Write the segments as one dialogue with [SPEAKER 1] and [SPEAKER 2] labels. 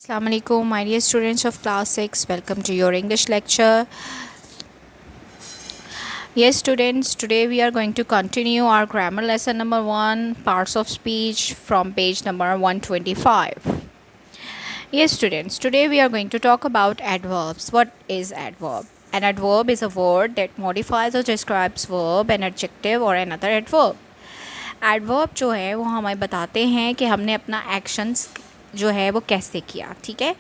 [SPEAKER 1] Assalamu alaikum, my dear students of class 6. Welcome to your English lecture. Yes, students, today we are going to continue our grammar lesson number 1, parts of speech, from page number 125. Yes, students, today we are going to talk about adverbs. What is adverb? An adverb is a word that modifies or describes verb, an adjective or another adverb. Adverb जो है वो हमें बताते हैं कि हमने अपना actions जो है वो कैसे किया, ठीक है.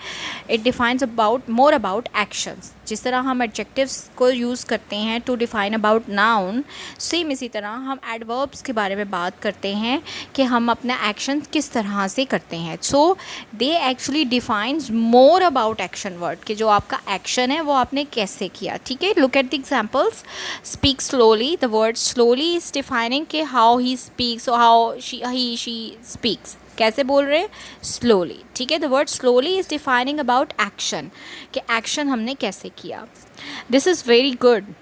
[SPEAKER 1] It defines about more about actions. जिस तरह हम एडजेक्टिव्स को यूज़ करते हैं to define about noun, same इसी तरह हम एडवर्ब्स के बारे में बात करते हैं कि हम अपना एक्शन किस तरह से करते हैं. So they actually defines more about action word, कि जो आपका एक्शन है वो आपने कैसे किया, ठीक है. Look at the examples. Speak slowly. The word slowly is defining कि हाउ ही स्पीक्स और हाउ ही शी स्पीक्स. कैसे बोल रहे हैं? स्लोली, ठीक है. The word slowly is defining about action, कि एक्शन हमने कैसे किया. This is very good.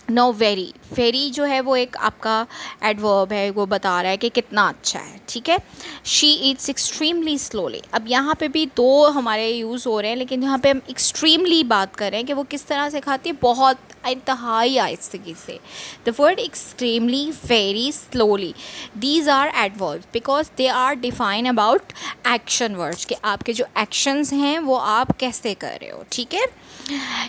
[SPEAKER 1] Know very, very जो है वो एक आपका एडवर्ब है, वो बता रहा है कि कितना अच्छा है, ठीक है. She Yeats extremely slowly. अब यहाँ पे भी दो हमारे यूज़ हो रहे हैं, लेकिन यहाँ पे हम एक्सट्रीमली बात कर रहे हैं कि वो किस तरह से खाती है, बहुत इंतहाई आहिस्ते से. The word extremely, very, slowly, these are adverbs because they are define about action words, कि आपके जो एक्शंस हैं वो आप कैसे कर रहे हो, ठीक है.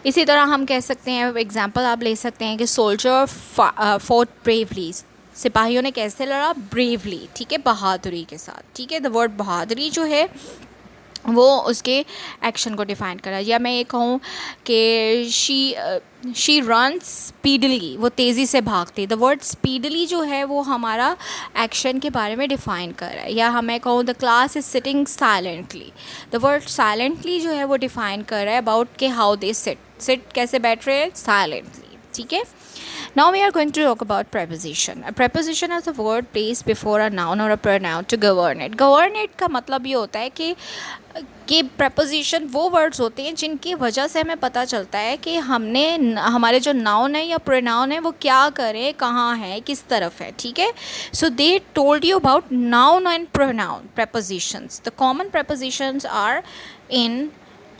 [SPEAKER 1] इसी तरह हम कह सकते हैं, एग्जाम्पल आप ले सकते हैं कि सोल्जर फॉट ब्रेवली. सिपाहियों ने कैसे लड़ा? ब्रेवली, ठीक है, बहादुरी के साथ, ठीक है. द वर्ड बहादुरी जो है वो उसके एक्शन को डिफ़ाइन करा. या मैं ये कहूँ कि शी रन स्पीडली, वो तेज़ी से भागती. द वर्ड स्पीडली जो है वो हमारा एक्शन के बारे में डिफ़ाइन कर रहा है. या हमें कहूँ the class is sitting silently. The word silently जो है वो डिफ़ाइन कर रहा है अबाउट के हाउ दे सिट कैसे बैठ रहे हैं, साइलेंटली, ठीक है. Now we are going to talk about preposition. A preposition is a word placed before a noun or a pronoun to govern it. Govern it का मतलब ये होता है कि preposition वो words होते हैं जिनकी वजह से हमें पता चलता है कि हमने हमारे जो noun है या pronoun है वो क्या करें, कहाँ है, किस तरफ है, ठीक है. So they told you about noun and pronoun prepositions. The common prepositions are in,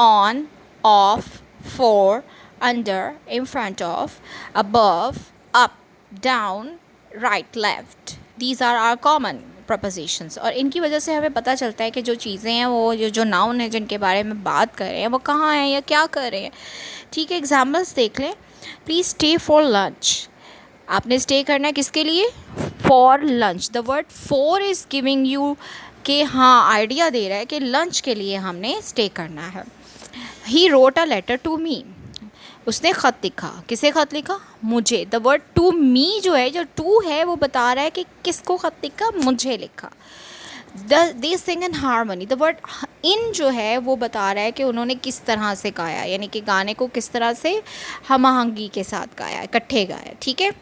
[SPEAKER 1] on, off, for, under, in front of, above, up, down, right, left. These are our common prepositions. और इनकी वजह से हमें पता चलता है कि जो चीज़ें हैं वो जो नाउन है जिनके बारे में बात कर रहे हैं वो कहाँ हैं या क्या कर रहे हैं, ठीक है. एग्जाम्पल्स देख लें. Please stay for lunch. आपने स्टे करना है किसके लिए? For lunch. The word for is giving you कि हाँ आइडिया दे रहा है कि लंच के लिए हमने स्टे करना है. He wrote a letter to me. उसने ख़त लिखा. किसे ख़त लिखा? मुझे. द वर्ड टू मी जो है, जो टू है वो बता रहा है कि किसको ख़त लिखा? मुझे लिखा. They sing in harmony. The word in जो है वो बता रहा है कि उन्होंने किस तरह से गाया, यानी कि गाने को किस तरह से हम आहंगी के साथ गाया, इकट्ठे गाया, ठीक है.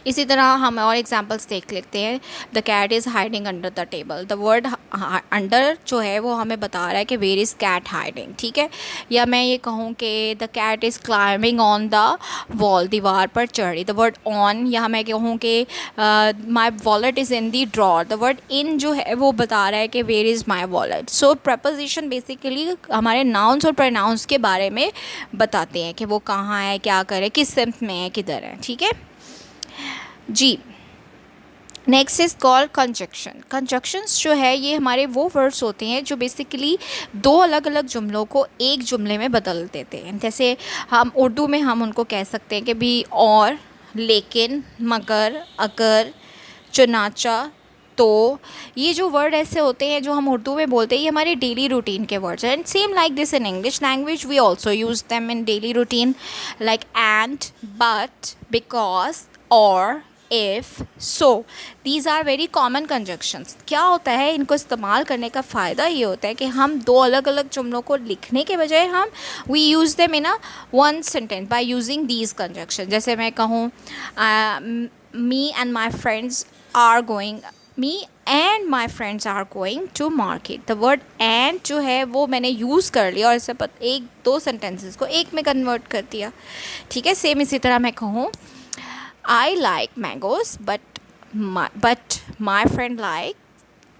[SPEAKER 1] इसी तरह हम और एग्जांपल्स देख लेते हैं. The cat is hiding under the table. The word under जो है वो हमें बता रहा है कि वेयर इज़ कैट हाइडिंग, ठीक है. या मैं ये कहूँ कि the cat is climbing on the wall. दीवार पर चढ़ी. द वर्ड ऑन, या मैं कहूँ कि my wallet is in the drawer. The word in जो है वो बता रहा है कि where is my wallet. So preposition basically हमारे नाउन्स और प्रोनाउंस के बारे में बताते हैं कि वो कहाँ है, क्या करे, किस सिम्त में है, किधर है, ठीक है जी. Next is called conjunction. Conjunctions जो है ये हमारे वो वर्ड्स होते हैं जो बेसिकली दो अलग अलग जुमलों को एक जुमले में बदल देते हैं. जैसे हम उर्दू में हम उनको कह सकते हैं कि भी, और, लेकिन, मगर, अगर, चुनाचा, तो. ये जो वर्ड ऐसे होते हैं जो हम उर्दू में बोलते हैं, ये हमारे डेली रूटीन के वर्ड्स हैं. And same like this in English language we also use them in daily routine, like and, but, because, और, if, so. These are very common conjunctions. क्या होता है, इनको इस्तेमाल करने का फ़ायदा ये होता है कि हम दो अलग अलग जुमलों को लिखने के बजाय हम we use them in a one sentence by using these conjunctions. जैसे मैं कहूँ me and my friends are going to market. The word and जो है वो मैंने यूज़ कर लिया और इससे एक दो सेंटेंसेस को एक में कन्वर्ट कर दिया, ठीक है. सेम इसी तरह मैं कहूँ I like mangoes, but my friend like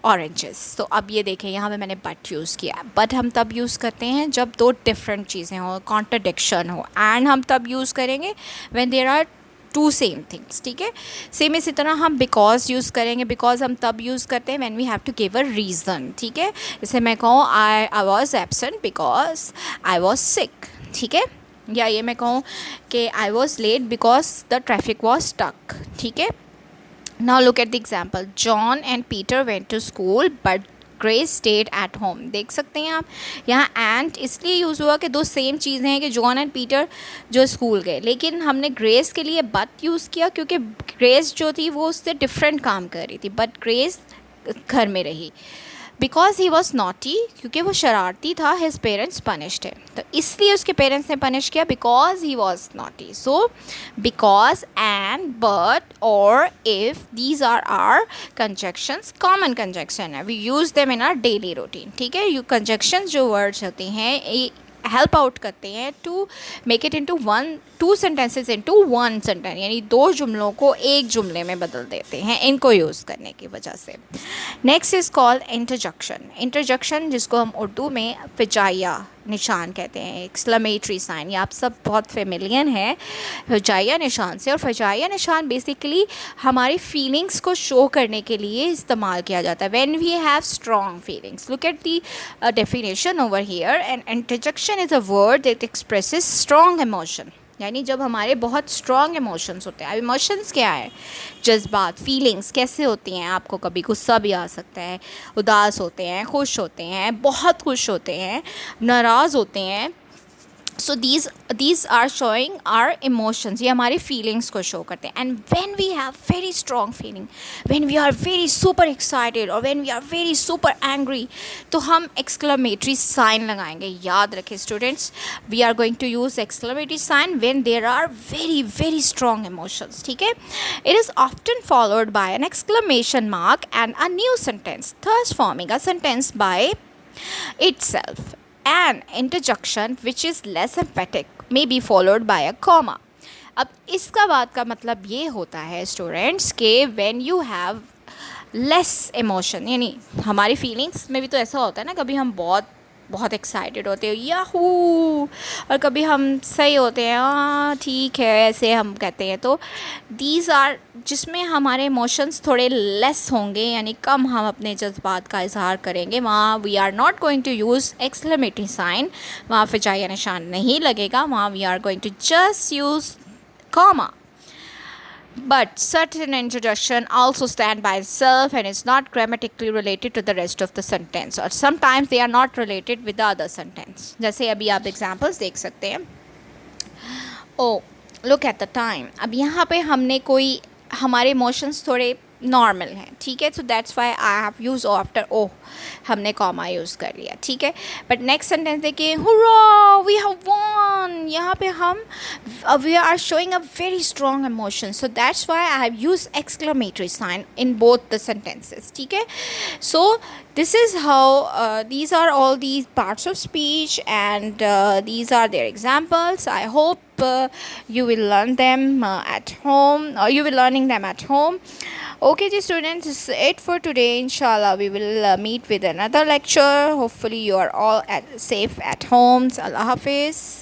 [SPEAKER 1] oranges. तो अब ये देखें यहाँ पे मैंने बट यूज़ किया। बट हम तब यूज़ करते हैं जब दो डिफरेंट चीज़ें हो, कॉन्ट्रडिक्शन हो, एंड हम तब यूज़ करेंगे when there are two same things. ठीक है, सेम इसी तरह हम बिकॉज यूज़ करेंगे। बिकॉज हम तब यूज़ करते हैं when we have to give a reason. ठीक है, जैसे मैं कहूँ I was absent because I was sick. ठीक है, या ये मैं कहूँ कि I was late because the traffic was stuck. ठीक है, now look at the example. John and Peter went to school but Grace stayed at home. देख सकते हैं आप यहाँ and इसलिए यूज़ हुआ कि दो सेम चीज़ें हैं कि जॉन एंड पीटर जो स्कूल गए, लेकिन हमने ग्रेस के लिए बट यूज़ किया क्योंकि ग्रेस जो थी वो उससे डिफरेंट काम कर रही थी, बट ग्रेस घर में रही। बिकॉज ही वॉज नॉटी, क्योंकि वो शरारती था, हिज पेरेंट्स पनिश्ड है, तो इसलिए उसके पेरेंट्स ने पनिश किया because he was naughty. So because and but और if these are are conjunctions, common conjunction है, we use them in our daily routine. ठीक है, यू कंजक्शंस जो वर्ड्स होते हैं हेल्प आउट करते हैं to make it into one, two sentences into one sentence, यानी दो जुमलों को एक जुमले में बदल देते हैं इनको यूज़ करने की वजह से। Next is called इंटरजक्शन। इंटरजक्शन जिसको हम उर्दू में फिजाइया निशान कहते हैं, एक्सक्लेमेटरी साइन, ये आप सब बहुत फेमिलियर हैं फिजाइया निशान से। और फिजाइया निशान बेसिकली हमारी फीलिंग्स को शो करने के लिए इस्तेमाल किया जाता है when we have strong feelings. Look at the definition over here. And interjection is a word that expresses strong emotion, यानी जब हमारे बहुत स्ट्रॉन्ग इमोशंस होते हैं। अब इमोशंस क्या है? जज्बात, फीलिंग्स कैसे होती हैं? आपको कभी गुस्सा भी आ सकता है, उदास होते हैं, खुश होते हैं, बहुत खुश होते हैं, नाराज़ होते हैं। So these are showing our emotions, ये हमारी फीलिंग्स को शो करते हैं। And when we have very strong feeling, when we are very super excited और when we are very super angry, तो हम एक्सक्लेमेटरी साइन लगाएंगे। याद रखें students, we are going to use exclamatory sign when there are very very strong emotions. ठीक है, it is often followed by an exclamation mark and a new sentence, thus forming a sentence by itself. An interjection which is less emphatic may be followed by a comma. अब इसका बात का मतलब ये होता है स्टूडेंट्स के when you have less emotion, यानी हमारी फीलिंग्स में भी तो ऐसा होता है ना, कभी हम बहुत बहुत एक्साइटेड होते हैं याहू, और कभी हम सही होते हैं हाँ ठीक है ऐसे हम कहते हैं। तो दीज आर जिसमें हमारे इमोशंस थोड़े लेस होंगे, यानी कम हम अपने जज्बात का इजहार करेंगे, वहाँ we are not going to use exclamatory sign, वहाँ फिजाइया निशान नहीं लगेगा, वहाँ we are going to just use comma. But certain interjection also stand by itself and is not grammatically related to the rest of the sentence, or sometimes they are not related with the other sentence. जैसे अभी आप examples देख सकते हैं। Oh, look at the time. अब यहाँ पे हमने कोई हमारे emotions थोड़े नॉर्मल हैं, ठीक है, so that's why I have use after O, हमने कॉमा यूज़ कर लिया। ठीक है, बट नेक्स्ट सेंटेंस देखिए, हुर्रा वी हैव वॉन, यहाँ पे हम we are showing a very strong emotion, so that's why I have use exclamatory sign in both the sentences. ठीक है, सो this is how these are all these parts of speech and these are their examples. I hope you will learn them at home, or you will learning them at home. Okay ji students, this is it for today. Inshallah we will meet with another lecture. Hopefully you are all safe at home. Allah Hafiz.